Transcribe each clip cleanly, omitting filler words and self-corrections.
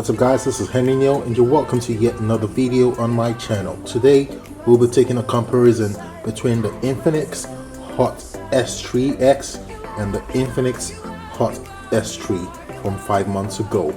What's up guys, this is Henry Neil and you're welcome to yet another video on my channel. Today we'll be taking a comparison between the Infinix Hot S3x and the Infinix Hot S3 from 5 months ago.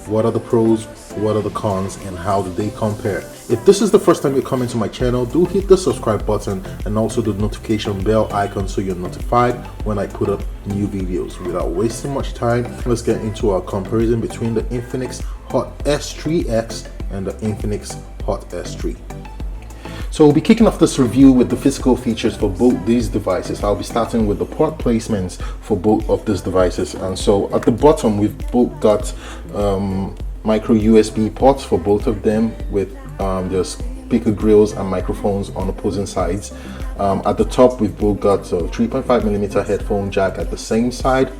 What are the pros, what are the cons, and how do they compare? If this is the first time you're coming to my channel, do hit the subscribe button and also the notification bell icon so you're notified when I put up new videos. Without wasting much time, let's get into our comparison between the Infinix Hot S3x and the Infinix Hot S3. So we'll be kicking off this review with the physical features for both these devices. I'll be starting with the port placements for both of these devices. And so at the bottom, we've both got micro USB ports for both of them with their speaker grills and microphones on opposing sides. At the top, we've both got a 3.5mm headphone jack at the same side.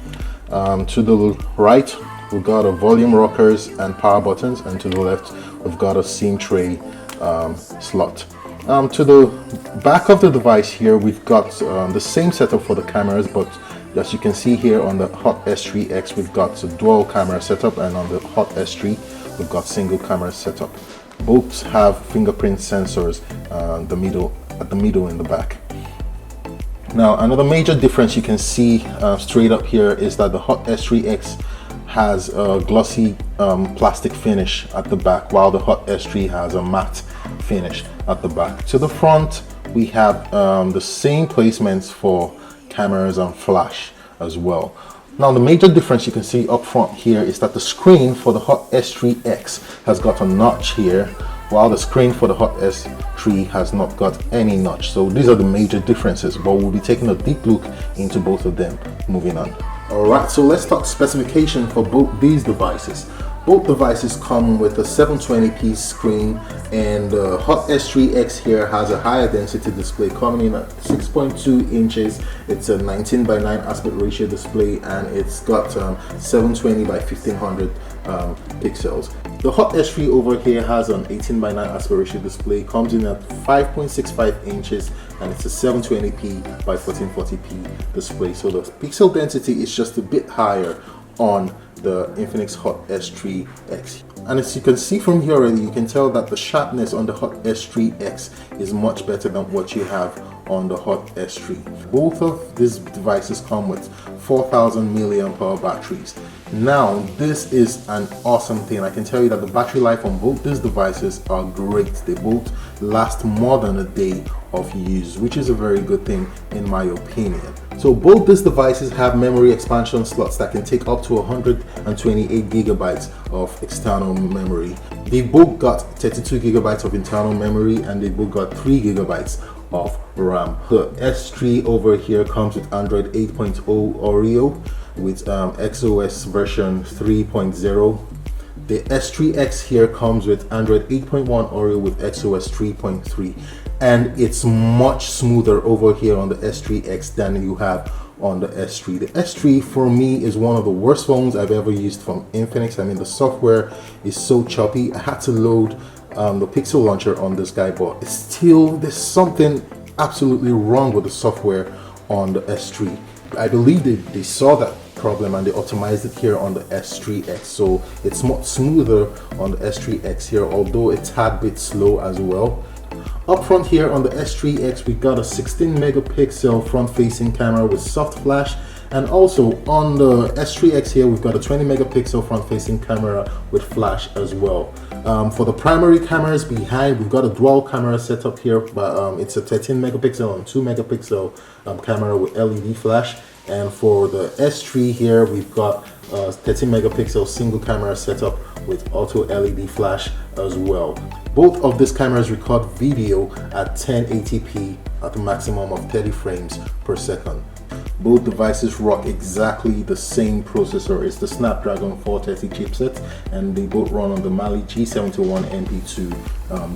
To the right, we've got a volume rockers and power buttons, and to the left, we've got a SIM tray slot. To the back of the device here, we've got the same setup for the cameras, but as you can see here on the Hot S3x, we've got a dual camera setup, and on the Hot S3, we've got single camera setup. Both have fingerprint sensors at the middle in the back. Now, another major difference you can see straight up here is that the Hot S3x has a glossy plastic finish at the back, while the Hot S3 has a matte finish at the back. To the front, we have the same placements for cameras and flash as well. Now, the major difference you can see up front here is that the screen for the Hot S3x has got a notch here, while the screen for the Hot S3 has not got any notch. So these are the major differences, but we'll be taking a deep look into both of them moving on. Alright, so let's talk specification for both these devices. Both devices come with a 720p screen, and the Hot S3x here has a higher density display coming in at 6.2 inches. It's a 19:9 aspect ratio display, and it's got 720 by 1500 pixels. The Hot S3 over here has an 18:9 aspect ratio display, comes in at 5.65 inches, and it's a 720p by 1440p display. So the pixel density is just a bit higher on the Infinix Hot S3x. And as you can see from here already, you can tell that the sharpness on the Hot S3x is much better than what you have on the Hot S3. Both of these devices come with 4000 mAh batteries. Now, this is an awesome thing. I can tell you that the battery life on both these devices are great. They both last more than a day of use, which is a very good thing in my opinion. So both these devices have memory expansion slots that can take up to 128 gigabytes of external memory. They both got 32 gigabytes of internal memory, and they both got 3 gigabytes of RAM. The S3 over here comes with Android 8.0 Oreo with XOS version 3.0. The S3x here comes with Android 8.1 Oreo with XOS 3.3, and it's much smoother over here on the S3x than you have on the S3. The S3 for me is one of the worst phones I've ever used from Infinix. I mean, the software is so choppy. I had to load the Pixel launcher on this guy, but it's still, there's something absolutely wrong with the software on the S3. I believe they saw that problem and they optimized it here on the S3x, so it's much smoother on the S3x here, although it's a tad bit slow as well. Up front here on the S3x, we got a 16 megapixel front facing camera with soft flash, and also on the S3x here we've got a 20 megapixel front facing camera with flash as well. For the primary cameras behind, we've got a dual camera setup here, but it's a 13 megapixel and 2 megapixel camera with LED flash. And for the S3 here, we've got a 13 megapixel single camera setup with auto LED flash as well. Both of these cameras record video at 1080p at a maximum of 30 frames per second. Both devices rock exactly the same processor. It's the Snapdragon 430 chipset, and they both run on the Mali G71 MP2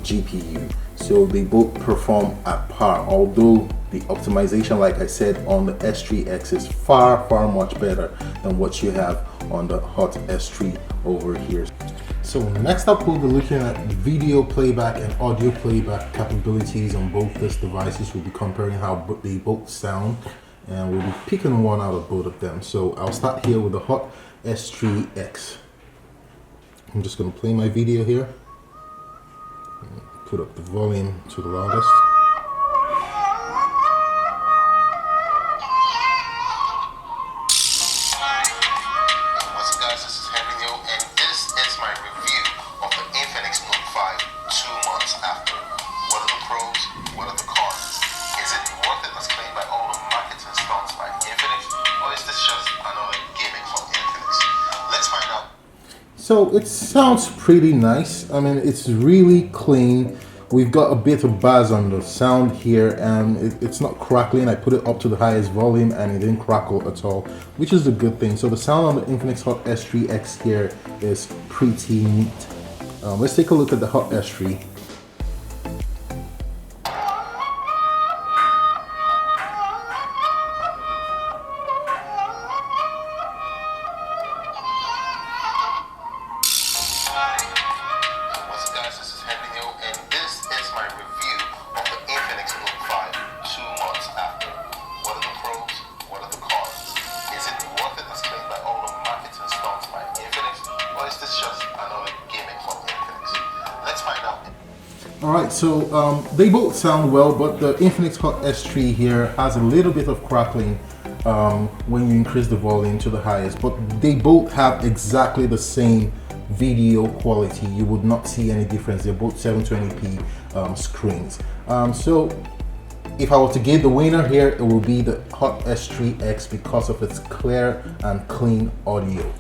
GPU. So they both perform at par, although the optimization, like I said, on the S3x is far much better than what you have on the Hot S3 over here. So next up, we'll be looking at video playback and audio playback capabilities on both these devices. We'll be comparing how they both sound, and we'll be picking one out of both of them. So I'll start here with the Hot S3x. I'm just going to play my video here. Put up the volume to the loudest. What's up guys, this is Henry and this is my review of the Infinix Note 5 2 months after. What are the pros? What are the cons? Is it worth it as claimed by all the marketing stunts by Infinix, or is this just another gimmick from Infinix? Let's find out. So it sounds pretty nice. I mean, it's really clean. We've got a bit of buzz on the sound here, and it's not crackling. I put it up to the highest volume and it didn't crackle at all, which is a good thing. So the sound on the Infinix Hot S3x here is pretty neat. Let's take a look at the Hot S3. Alright, so they both sound well, but the Infinix Hot S3 here has a little bit of crackling when you increase the volume to the highest, but they both have exactly the same video quality. You would not see any difference. They're both 720p screens. So if I were to give the winner here, it will be the Hot S3x because of its clear and clean audio.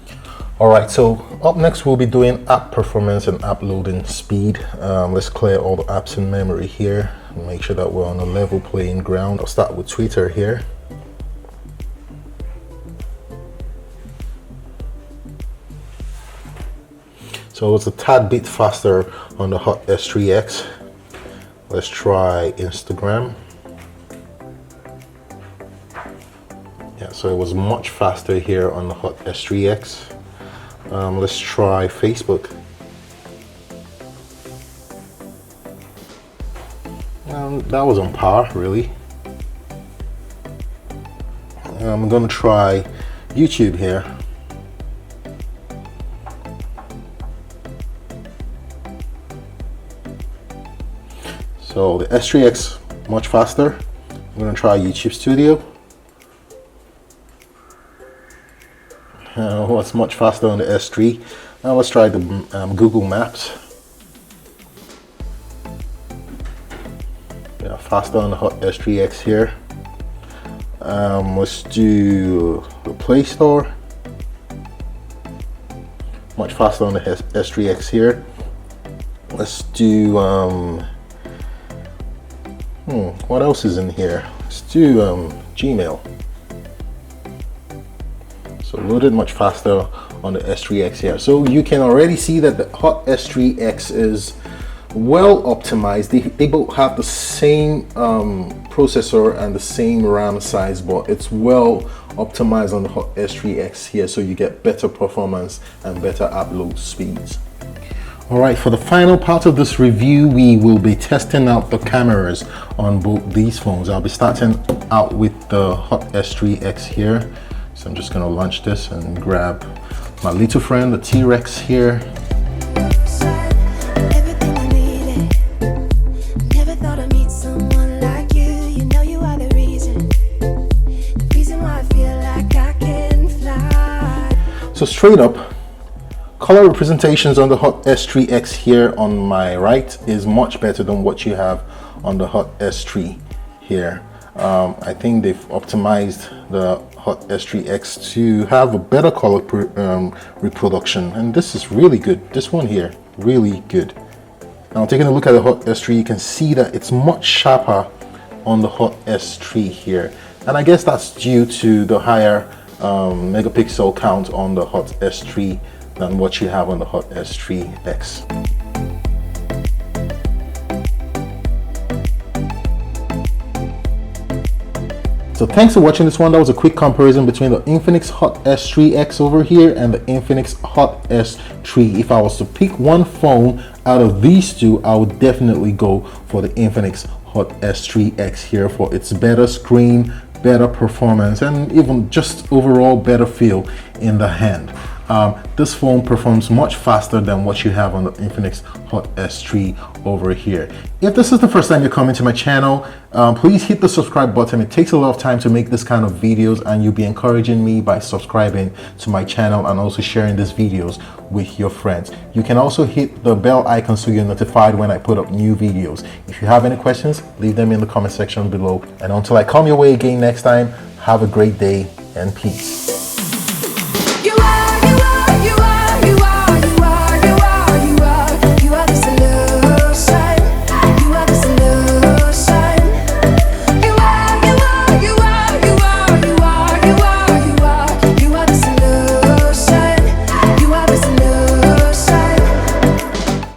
Alright, so up next we'll be doing app performance and app loading speed. Let's clear all the apps in memory here and make sure that we're on a level playing ground. I'll start with Twitter here. So it's a tad bit faster on the Hot S3x. Let's try Instagram. Yeah, so it was much faster here on the Hot S3x. Let's try Facebook. That was on par, really. I'm gonna try YouTube here. So the S3x much faster. I'm gonna try YouTube Studio. It's much faster on the S3. Now let's try the Google Maps. Yeah, faster on the Hot S3x here. Let's do the Play Store. Much faster on the S3x here. Let's do what else is in here? Let's do Gmail. So loaded much faster on the S3x here. So you can already see that the Hot S3x is well optimized. They both have the same processor and the same RAM size, but it's well optimized on the Hot S3x here, so you get better performance and better upload speeds. Alright, for the final part of this review, we will be testing out the cameras on both these phones. I'll be starting out with the Hot S3x here. So I'm just going to launch this and grab my little friend, the T-Rex here. So straight up, color representations on the Hot S3x here on my right is much better than what you have on the Hot S3 here. I think they've optimized the Hot S3x to have a better color reproduction, and this is really good. This one here, really good. Now taking a look at the Hot S3, you can see that it's much sharper on the Hot S3 here, and I guess that's due to the higher megapixel count on the Hot S3 than what you have on the Hot S3x. So thanks for watching this one. That was a quick comparison between the Infinix Hot S3x over here and the Infinix Hot S3. If I was to pick one phone out of these two, I would definitely go for the Infinix Hot S3x here for its better screen, better performance, and even just overall better feel in the hand. this phone performs much faster than what you have on the Infinix Hot S3 over here. If this is the first time you're coming to my channel, please hit the subscribe button. It takes a lot of time to make this kind of videos, and you'll be encouraging me by subscribing to my channel and also sharing these videos with your friends. You can also hit the bell icon so you're notified when I put up new videos. If you have any questions, leave them in the comment section below. And until I come your way again next time, have a great day and peace.